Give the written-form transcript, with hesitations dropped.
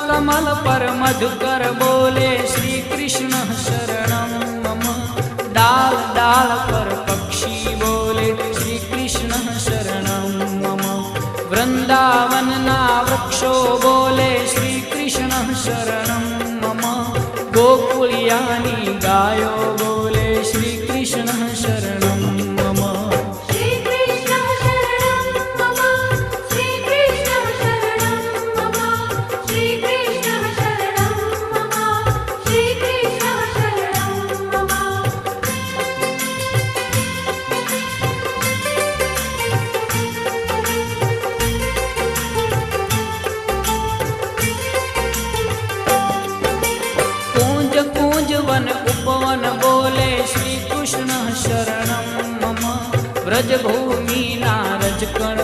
कमल पर मधुकर बोले श्री कृष्ण शरणं मम। डाल डाल पर पक्षी बोले श्री कृष्ण शरणं मम। वृंदावन ना वृक्षो बोले श्री कृष्ण शरणं मम। गोकुलियानी गायो बोले श्री कृष्ण शरणं मम। श्री कृष्ण शरणं मम। श्री कृष्ण शरणं मम। श्री कृष्ण शरणं मम। श्री कृष्ण शरणं मम। कूंज कूंज वन उपवन बोले श्री कृष्ण शरणं मम। व्रज भूमि नारज कण